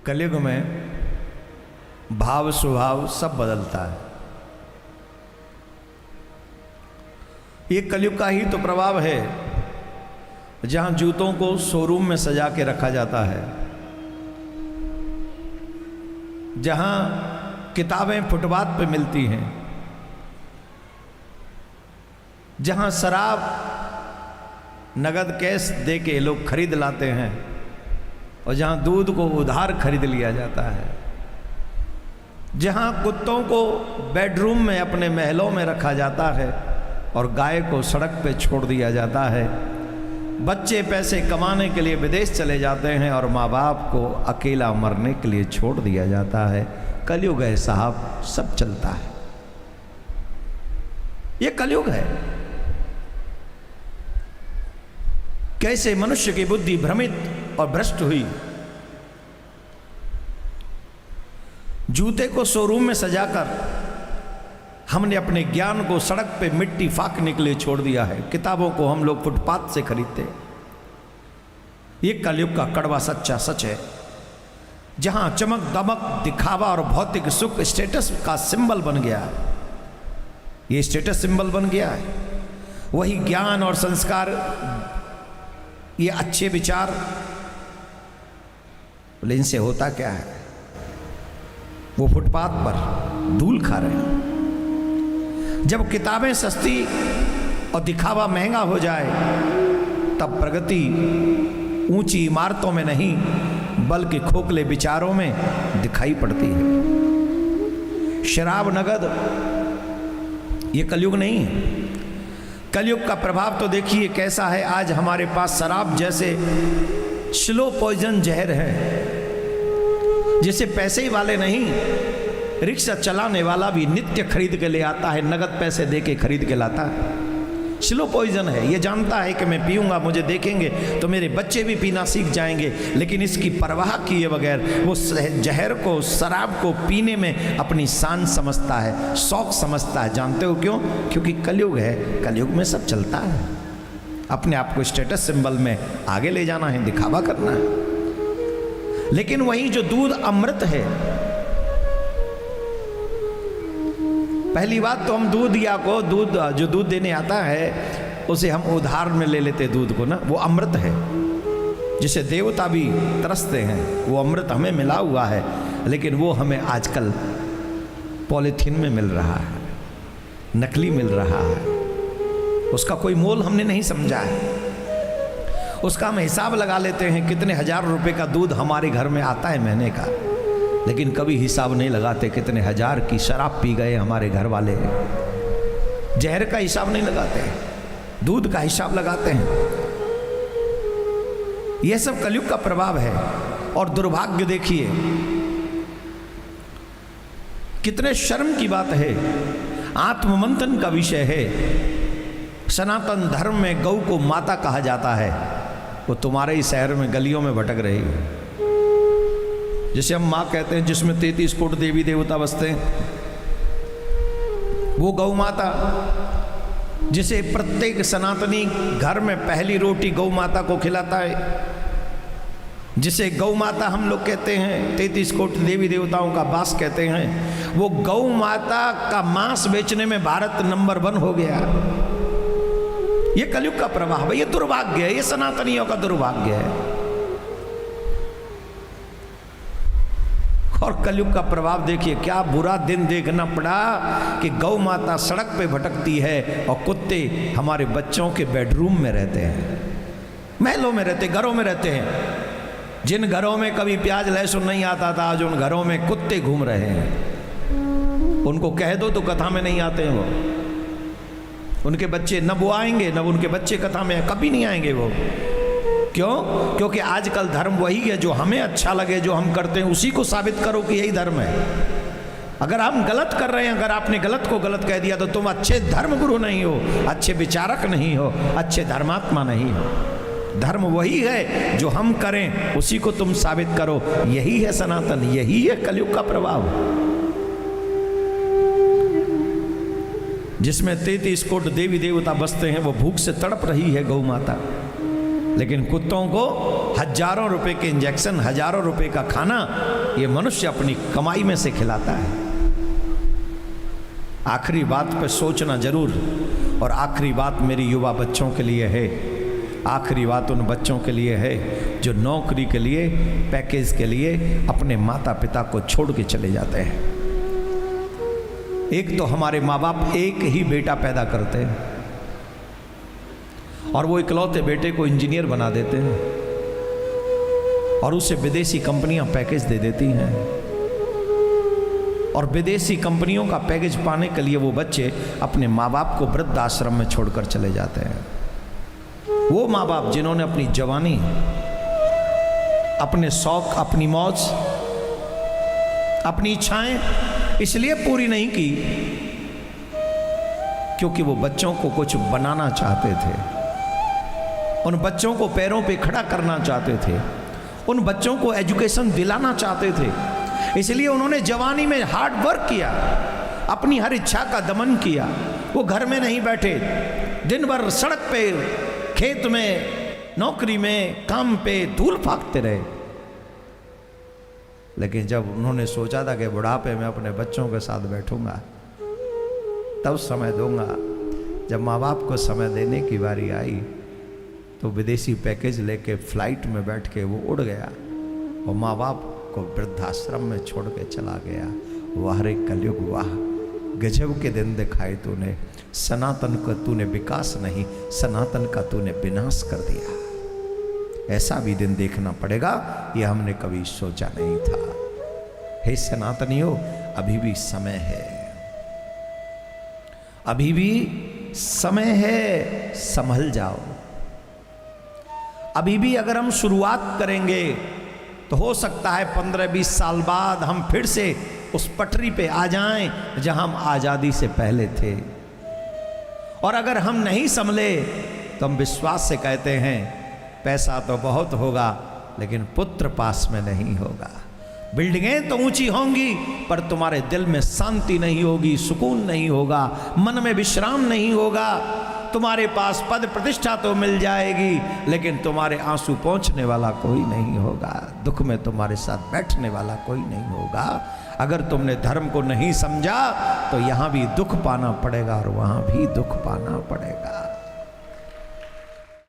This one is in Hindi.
कलयुग में भाव स्वभाव सब बदलता है। ये कलयुग का ही तो प्रभाव है, जहां जूतों को शोरूम में सजा के रखा जाता है, जहां किताबें फुटपाथ पे मिलती हैं, जहां शराब नगद कैश दे के लोग खरीद लाते हैं और जहां दूध को उधार खरीद लिया जाता है, जहां कुत्तों को बेडरूम में अपने महलों में रखा जाता है और गाय को सड़क पे छोड़ दिया जाता है, बच्चे पैसे कमाने के लिए विदेश चले जाते हैं और माँ बाप को अकेला मरने के लिए छोड़ दिया जाता है। कलयुग है साहब, सब चलता है। ये कलयुग है। कैसे मनुष्य की बुद्धि भ्रमित और भ्रष्ट हुई। जूते को शोरूम में सजाकर हमने अपने ज्ञान को सड़क पे मिट्टी फाकने के लिए छोड़ दिया है। किताबों को हम लोग फुटपाथ से खरीदते हैं। ये कलयुग का कड़वा सच्चा सच है, जहां चमक दमक दिखावा और भौतिक सुख स्टेटस का सिंबल बन गया है। ये स्टेटस सिंबल बन गया है। वही ज्ञान और संस्कार, ये अच्छे विचार, बोले इनसे होता क्या है? वो फुटपाथ पर धूल खा रहे हैं। जब किताबें सस्ती और दिखावा महंगा हो जाए, तब प्रगति ऊंची इमारतों में नहीं बल्कि खोखले विचारों में दिखाई पड़ती है। शराब नगद, ये कलयुग नहीं है। कलयुग का प्रभाव तो देखिए कैसा है। आज हमारे पास शराब जैसे स्लो पॉइजन जहर है, जिसे पैसे ही वाले नहीं, रिक्शा चलाने वाला भी नित्य खरीद के ले आता है, नगद पैसे दे के खरीद के लाता है। स्लो पॉइजन है। ये जानता है कि मैं पीऊंगा, मुझे देखेंगे तो मेरे बच्चे भी पीना सीख जाएंगे, लेकिन इसकी परवाह किए बगैर वो जहर को, शराब को पीने में अपनी शान समझता है, शौक समझता है। जानते हो क्यों? क्योंकि कलयुग है। कलयुग में सब चलता है। अपने आप को स्टेटस सिंबल में आगे ले जाना है, दिखावा करना है। लेकिन वहीं जो दूध अमृत है, पहली बात तो हम दूध या को जो दूध देने आता है उसे हम उधार में ले लेते दूध को ना। वो अमृत है जिसे देवता भी तरसते हैं। वो अमृत हमें मिला हुआ है, लेकिन वो हमें आजकल पॉलीथीन में मिल रहा है, नकली मिल रहा है। उसका कोई मोल हमने नहीं समझा है। उसका हम हिसाब लगा लेते हैं कितने हजार रुपए का दूध हमारे घर में आता है महीने का, लेकिन कभी हिसाब नहीं लगाते कितने हजार की शराब पी गए हमारे घर वाले। जहर का हिसाब नहीं लगाते, दूध का हिसाब लगाते हैं। यह सब कलयुग का प्रभाव है। और दुर्भाग्य देखिए, कितने शर्म की बात है, आत्ममंथन का विषय है। सनातन धर्म में गौ को माता कहा जाता है। वो तुम्हारे ही शहर में गलियों में भटक रही है। जिसे हम माँ कहते हैं, जिसमें 33 कोटि देवी देवता बसते हैं, वो गौ माता, जिसे प्रत्येक सनातनी घर में पहली रोटी गौ माता को खिलाता है, जिसे गौ माता हम लोग कहते हैं, 33 कोटि देवी देवताओं का वास कहते हैं। वो गौ माता का मांस बेचने में भारत नंबर 1 हो गया। ये कलयुग का प्रभाव है। ये दुर्भाग्य है, ये सनातनियों का दुर्भाग्य है। और कलयुग का प्रभाव देखिए, क्या बुरा दिन देखना पड़ा कि गौ माता सड़क पे भटकती है और कुत्ते हमारे बच्चों के बेडरूम में रहते हैं, महलों में रहते, घरों में रहते हैं। जिन घरों में कभी प्याज लहसुन नहीं आता था, आज उन घरों में कुत्ते घूम रहे हैं। उनको कह दो तो कथा में नहीं आते हैं वो। उनके बच्चे न वो आएंगे, न उनके बच्चे कथा में कभी नहीं आएंगे वो। क्यों? क्योंकि आजकल धर्म वही है जो हमें अच्छा लगे, जो हम करते हैं उसी को साबित करो कि यही धर्म है। अगर हम गलत कर रहे हैं, अगर आपने गलत को गलत कह दिया तो तुम अच्छे धर्म गुरु नहीं हो, अच्छे विचारक नहीं हो, अच्छे धर्मात्मा नहीं हो। धर्म वही है जो हम करें उसी को तुम साबित करो। यही है सनातन, यही है कलयुग का प्रभाव, जिसमें 33 कोटि देवी देवता बसते हैं। वो भूख से तड़प रही है गौ माता। लेकिन कुत्तों को हजारों रुपए के इंजेक्शन, हजारों रुपए का खाना ये मनुष्य अपनी कमाई में से खिलाता है। आखिरी बात पे सोचना जरूर, और आखिरी बात मेरी युवा बच्चों के लिए है, आखिरी बात उन बच्चों के लिए है जो नौकरी के लिए, पैकेज के लिए अपने माता पिता को छोड़ के चले जाते हैं। एक तो हमारे माँ बाप एक ही बेटा पैदा करते हैं और वो इकलौते बेटे को इंजीनियर बना देते हैं और उसे विदेशी कंपनियां पैकेज दे देती हैं, और विदेशी कंपनियों का पैकेज पाने के लिए वो बच्चे अपने माँ बाप को वृद्ध आश्रम में छोड़कर चले जाते हैं। वो माँ बाप जिन्होंने अपनी जवानी, अपने शौक, अपनी मौज, अपनी इच्छाएं इसलिए पूरी नहीं की क्योंकि वो बच्चों को कुछ बनाना चाहते थे, उन बच्चों को पैरों पे खड़ा करना चाहते थे, उन बच्चों को एजुकेशन दिलाना चाहते थे, इसलिए उन्होंने जवानी में हार्ड वर्क किया, अपनी हर इच्छा का दमन किया। वो घर में नहीं बैठे, दिन भर सड़क पे, खेत में, नौकरी में, काम पे धूल फाकते रहे। लेकिन जब उन्होंने सोचा था कि बुढ़ापे में अपने बच्चों के साथ बैठूंगा, तब समय दूंगा, जब माँ बाप को समय देने की बारी आई तो विदेशी पैकेज लेके फ्लाइट में बैठ के वो उड़ गया और माँ बाप को वृद्धाश्रम में छोड़ के चला गया। वाह रे कलयुग वाह, गजब के दिन दिखाए तूने, सनातन का तूने विकास नहीं, सनातन का तूने विनाश कर दिया। ऐसा भी दिन देखना पड़ेगा, ये हमने कभी सोचा नहीं था। हे सनातनियों, अभी भी समय है, अभी भी समय है, संभल जाओ। अभी भी अगर हम शुरुआत करेंगे तो हो सकता है 15-20 साल बाद हम फिर से उस पटरी पे आ जाएं जहां हम आज़ादी से पहले थे। और अगर हम नहीं संभले तो हम विश्वास से कहते हैं पैसा तो बहुत होगा लेकिन पुत्र पास में नहीं होगा, बिल्डिंगें तो ऊंची होंगी पर तुम्हारे दिल में शांति नहीं होगी, सुकून नहीं होगा, मन में विश्राम नहीं होगा। तुम्हारे पास पद प्रतिष्ठा तो मिल जाएगी लेकिन तुम्हारे आंसू पहुंचने वाला कोई नहीं होगा, दुख में तुम्हारे साथ बैठने वाला कोई नहीं होगा। अगर तुमने धर्म को नहीं समझा तो यहाँ भी दुख पाना पड़ेगा और वहाँ भी दुख पाना पड़ेगा।